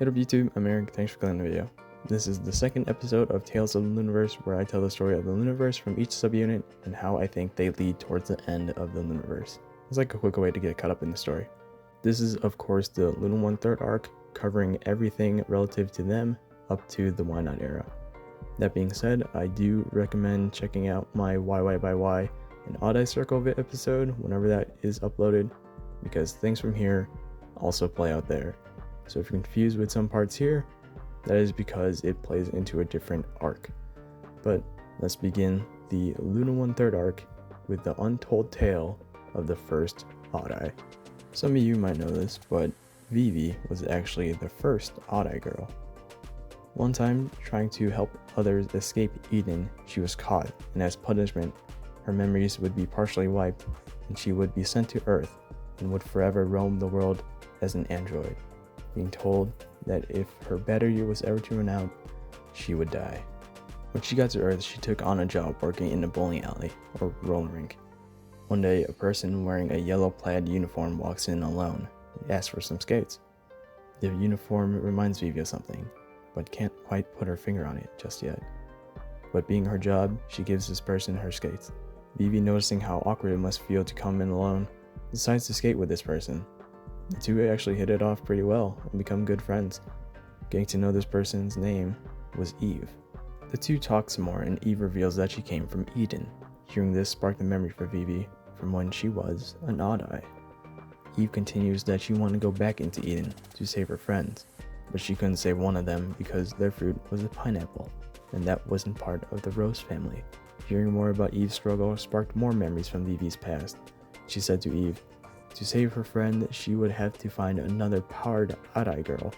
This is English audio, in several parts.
Hey up YouTube, I'm Eric, thanks for clicking the video. This is the second episode of Tales of the Loonaverse, where I tell the story of the Loonaverse from each subunit and how I think they lead towards the end of the Loonaverse. It's like a quick way to get caught up in the story. This is of course the Luna 1/3 arc, covering everything relative to them up to the Why Not era. That being said, I do recommend checking out my YY by Y and Odd Eye Circle episode whenever that is uploaded, because things from here also play out there. So if you're confused with some parts here, that is because it plays into a different arc. But let's begin the Luna 1/3 arc with the untold tale of the first Odd Eye. Some of you might know this, but Vivi was actually the first Odd Eye girl. One time, trying to help others escape Eden, she was caught, and as punishment, her memories would be partially wiped, and she would be sent to Earth, and would forever roam the world as an android, being told that if her battery was ever to run out, she would die. When she got to Earth, she took on a job working in a bowling alley, or roller rink. One day, a person wearing a yellow plaid uniform walks in alone and asks for some skates. The uniform reminds Vivi of something, but can't quite put her finger on it just yet. But being her job, she gives this person her skates. Vivi, noticing how awkward it must feel to come in alone, decides to skate with this person. The two actually hit it off pretty well and become good friends. Getting to know this person's name was Eve. The two talk some more, and Eve reveals that she came from Eden. Hearing this sparked a memory for Vivi from when she was an Odd Eye. Eve continues that she wanted to go back into Eden to save her friends, but she couldn't save one of them because their fruit was a pineapple, and that wasn't part of the Rose family. Hearing more about Eve's struggle sparked more memories from Vivi's past. She said to Eve, to save her friend, she would have to find another powered Odd Eye girl,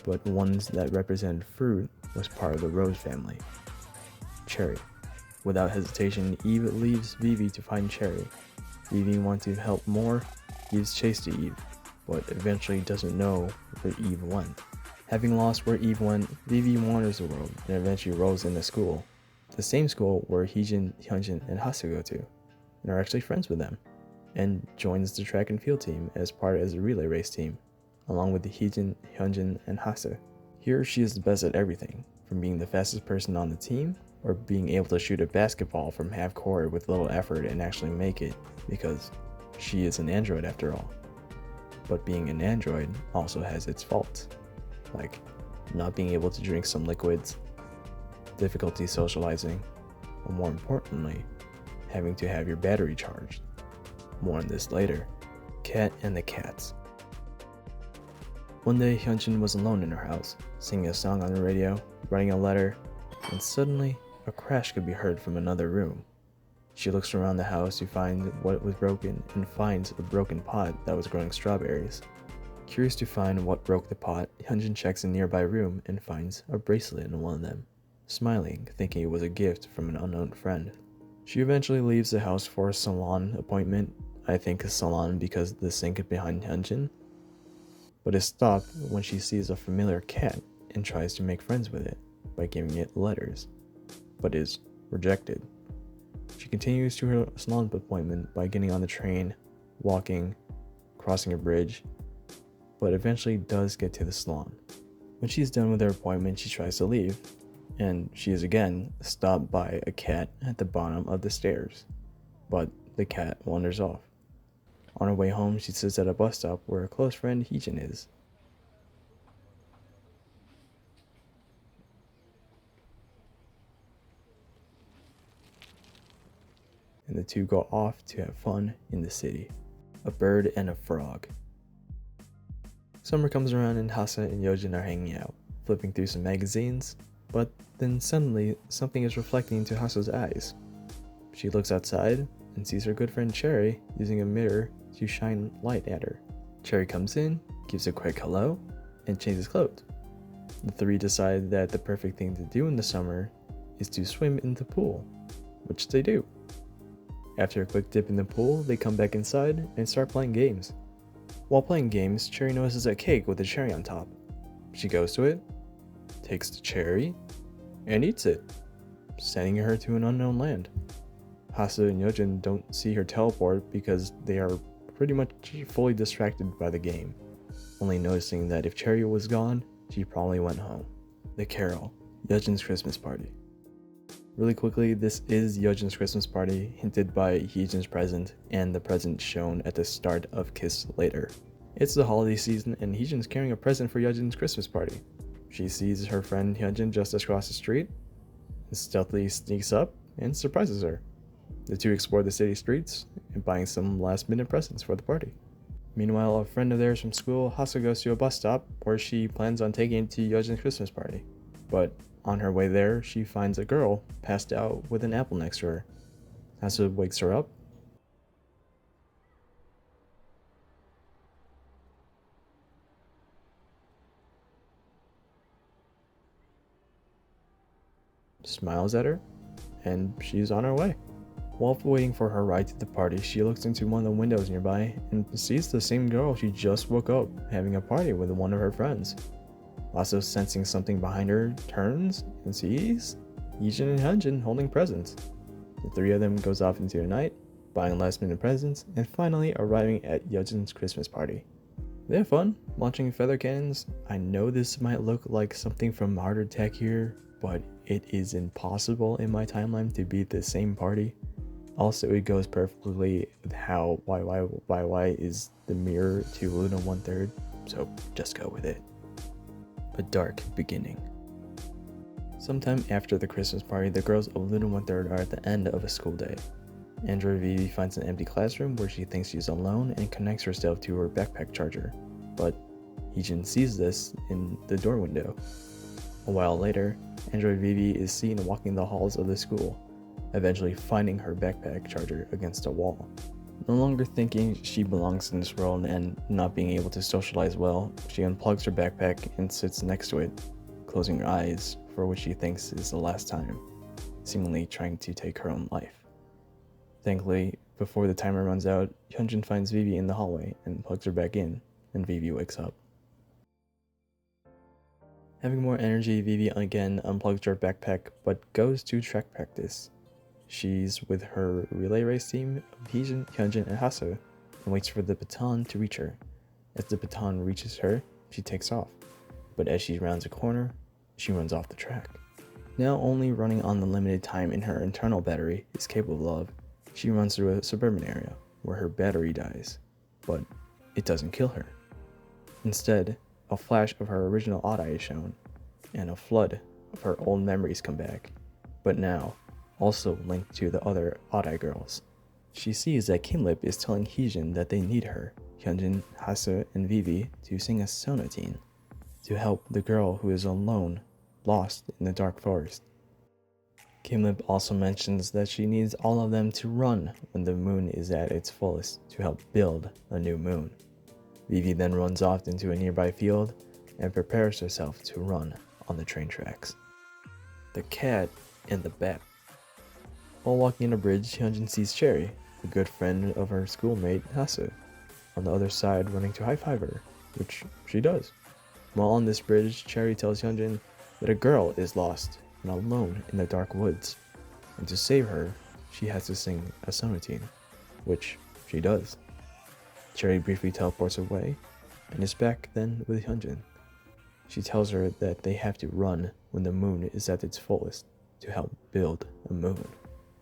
but ones that represented fruit was part of the Rose family. Cherry. Without hesitation, Eve leaves Vivi to find Cherry. Vivi wants to help more, gives chase to Eve, but eventually doesn't know where Eve went. Having lost where Eve went, Vivi wanders the world and eventually rolls into school. The same school where Hyunjin, and Hasu go to, and are actually friends with them, and joins the track and field team as part of the relay race team, along with the Hyunjin, and Hasu. Here she is the best at everything, from being the fastest person on the team, or being able to shoot a basketball from half court with little effort and actually make it, because she is an android after all. But being an android also has its faults, like not being able to drink some liquids, difficulty socializing, or more importantly, having to have your battery charged. More on this later. Cat and the Cats. One day, Hyunjin was alone in her house, singing a song on the radio, writing a letter, and suddenly, a crash could be heard from another room. She looks around the house to find what was broken and finds a broken pot that was growing strawberries. Curious to find what broke the pot, Hyunjin checks a nearby room and finds a bracelet in one of them, smiling, thinking it was a gift from an unknown friend. She eventually leaves the house for a salon appointment. I think a salon because the sink behind Hyunjin, but is stopped when she sees a familiar cat and tries to make friends with it by giving it letters, but is rejected. She continues to her salon appointment by getting on the train, walking, crossing a bridge, but eventually does get to the salon. When she's done with her appointment, she tries to leave, and she is again stopped by a cat at the bottom of the stairs, but the cat wanders off. On her way home, she sits at a bus stop where her close friend YeoJin is. And the two go off to have fun in the city. A bird and a frog. Summer comes around and Hasa and YeoJin are hanging out, flipping through some magazines, but then suddenly something is reflecting into Hasa's eyes. She looks outside and sees her good friend Cherry using a mirror to shine light at her. Cherry comes in, gives a quick hello, and changes clothes. The three decide that the perfect thing to do in the summer is to swim in the pool, which they do. After a quick dip in the pool, they come back inside and start playing games. While playing games, Cherry notices a cake with a cherry on top. She goes to it, takes the cherry, and eats it, sending her to an unknown land. Hasu and YeoJin don't see her teleport because they are pretty much fully distracted by the game, only noticing that if Cherry was gone, she probably went home. The Carol, YeoJin's Christmas party. Really quickly, this is YeoJin's Christmas party, hinted by Hyunjin's present and the present shown at the start of Kiss Later. It's the holiday season and Hyunjin's carrying a present for YeoJin's Christmas party. She sees her friend Hyunjin just across the street and stealthily sneaks up and surprises her. The two explore the city streets and buying some last-minute presents for the party. Meanwhile, a friend of theirs from school, Hasu, goes to a bus stop where she plans on taking it to YeoJin's Christmas party. But on her way there, she finds a girl passed out with an apple next to her. Hasu wakes her up. Smiles at her, and she's on her way. While waiting for her ride to the party, she looks into one of the windows nearby and sees the same girl she just woke up having a party with one of her friends. Also sensing something behind her, turns and sees YeoJin and Hyunjin holding presents. The three of them goes off into the night, buying last minute presents, and finally arriving at YeoJin's Christmas party. They have fun, launching feather cannons. I know this might look like something from Heart Attack here, but it is impossible in my timeline to be the same party. Also, it goes perfectly with how YY is the mirror to LOONA 1/3, so just go with it. A dark beginning. Sometime after the Christmas party, the girls of LOONA 1/3 are at the end of a school day. Android Vivi finds an empty classroom where she thinks she's alone and connects herself to her backpack charger, but YeoJin sees this in the door window. A while later, Android Vivi is seen walking the halls of the school, eventually finding her backpack charger against a wall. No longer thinking she belongs in this world and not being able to socialize well, she unplugs her backpack and sits next to it, closing her eyes for what she thinks is the last time, seemingly trying to take her own life. Thankfully, before the timer runs out, Hyunjin finds Vivi in the hallway and plugs her back in, and Vivi wakes up. Having more energy, Vivi again unplugs her backpack but goes to track practice. She's with her relay race team of Hyunjin, and Hasu, and waits for the baton to reach her. As the baton reaches her, she takes off, but as she rounds a corner, she runs off the track. Now only running on the limited time in her internal battery is capable of, she runs through a suburban area where her battery dies, but it doesn't kill her. Instead, a flash of her original Odd Eye is shown, and a flood of her old memories come back, but now also linked to the other Odd Eye girls. She sees that Kinlip is telling Hyunjin that they need her, Hyunjin, Hasu, and Vivi, to sing a sonatine to help the girl who is alone, lost in the dark forest. Kinlip also mentions that she needs all of them to run when the moon is at its fullest to help build a new moon. Vivi then runs off into a nearby field and prepares herself to run on the train tracks. The Cat and the Bat. While walking on a bridge, Hyunjin sees Cherry, a good friend of her schoolmate Hasu, on the other side running to high-five her, which she does. While on this bridge, Cherry tells Hyunjin that a girl is lost and alone in the dark woods, and to save her, she has to sing a sonatine, which she does. Cherry briefly teleports away, and is back then with Hyunjin. She tells her that they have to run when the moon is at its fullest to help build a moon.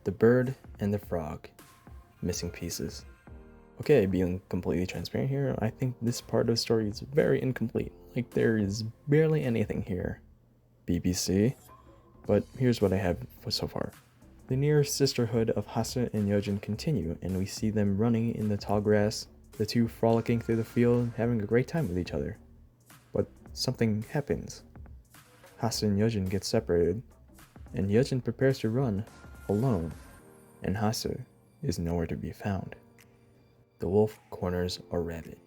The Bird and the Frog. Missing pieces. Okay, being completely transparent here, I think this part of the story is very incomplete. Like, there is barely anything here. BBC. But here's what I have for so far. The near sisterhood of Hasu and YeoJin continue, and we see them running in the tall grass, the two frolicking through the field, having a great time with each other. But something happens. Hasu and YeoJin get separated, and YeoJin prepares to run alone, and Hasu is nowhere to be found. The wolf corners a rabbit.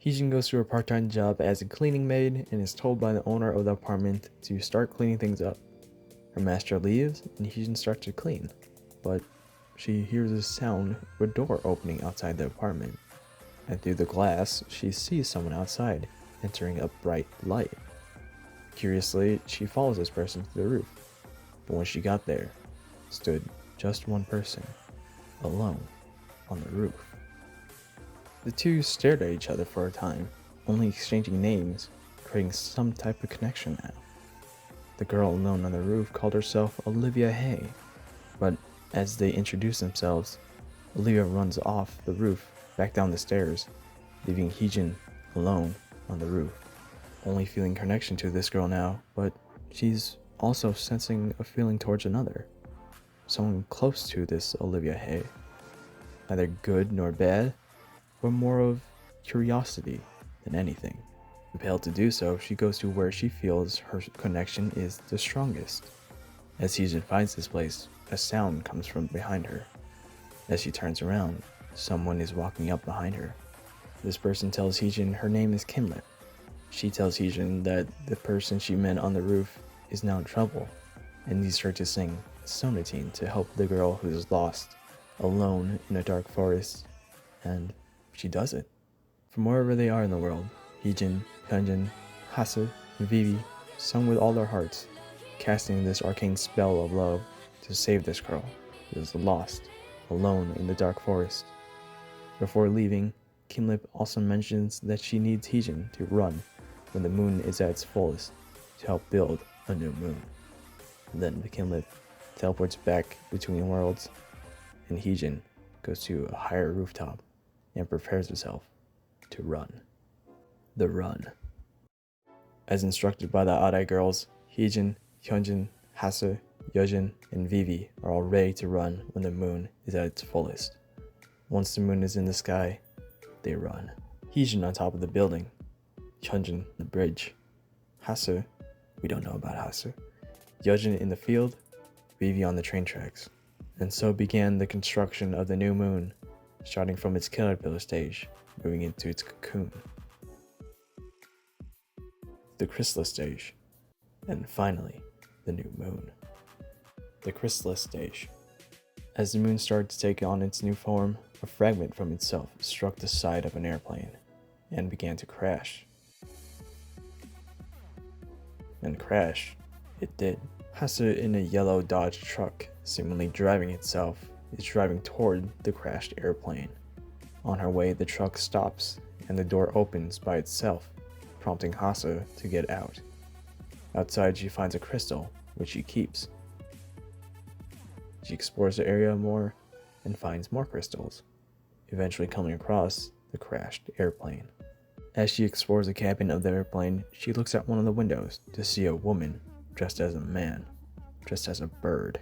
Hyunjin goes to a part-time job as a cleaning maid and is told by the owner of the apartment to start cleaning things up. Her master leaves and Hyunjin starts to clean, but she hears a sound of a door opening outside the apartment, and through the glass she sees someone outside entering a bright light. Curiously, she follows this person to the roof, but when she got there, stood just one person, alone, on the roof. The two stared at each other for a time, only exchanging names, creating some type of connection now. The girl alone on the roof called herself Olivia Hye, but as they introduce themselves, Olivia runs off the roof back down the stairs, leaving Hyunjin alone on the roof, only feeling connection to this girl now, but she's also sensing a feeling towards another, someone close to this Olivia Hye. Neither good nor bad, but more of curiosity than anything. Compelled to do so, she goes to where she feels her connection is the strongest. As Hyunjin finds this place, a sound comes from behind her. As she turns around, someone is walking up behind her. This person tells Hyunjin her name is Kimlet. She tells Hyunjin that the person she met on the roof is now in trouble and needs her to sing Sonatine to help the girl who is lost, alone in a dark forest, and she does it. From wherever they are in the world, Hyunjin, Hyunjin, Hasu, and Vivi sung with all their hearts, casting this arcane spell of love to save this girl who is lost, alone in the dark forest. Before leaving, Kimlip also mentions that she needs Hyunjin to run when the moon is at its fullest to help build a new moon. And then the Kimlip teleports back between worlds, and Hyunjin goes to a higher rooftop and prepares herself to run. The run. As instructed by the Odd-Eye girls, Hyunjin, Hyunjin, Hasu, YeoJin, and Vivi are all ready to run when the moon is at its fullest. Once the moon is in the sky, they run. Hyunjin on top of the building, Hyunjin the bridge, Hasu, we don't know about Hasu, YeoJin in the field, Vivi on the train tracks. And so began the construction of the new moon, starting from its caterpillar stage, moving into its cocoon, the chrysalis stage, and finally, the new moon. The chrysalis stage. As the moon started to take on its new form, a fragment from itself struck the side of an airplane and began to crash. And crash, it did. Hasu in a yellow Dodge truck, seemingly driving itself, is driving toward the crashed airplane. On her way, the truck stops and the door opens by itself, prompting Hasu to get out. Outside, she finds a crystal, which she keeps. She explores the area more and finds more crystals, eventually coming across the crashed airplane. As she explores the cabin of the airplane, she looks out one of the windows to see a woman dressed as a man, dressed as a bird,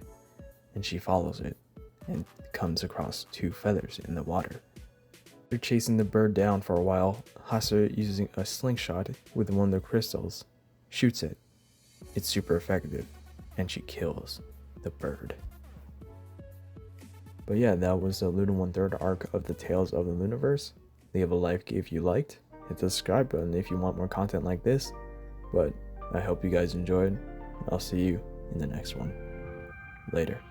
and she follows it and comes across two feathers in the water. After chasing the bird down for a while, Hasu, using a slingshot with one of the crystals, shoots it. It's super effective, and she kills the bird. But yeah, that was the LOONA 1/3 arc of the Tales of the Loonaverse. Leave a like if you liked, hit the subscribe button if you want more content like this, but I hope you guys enjoyed. I'll see you in the next one. Later.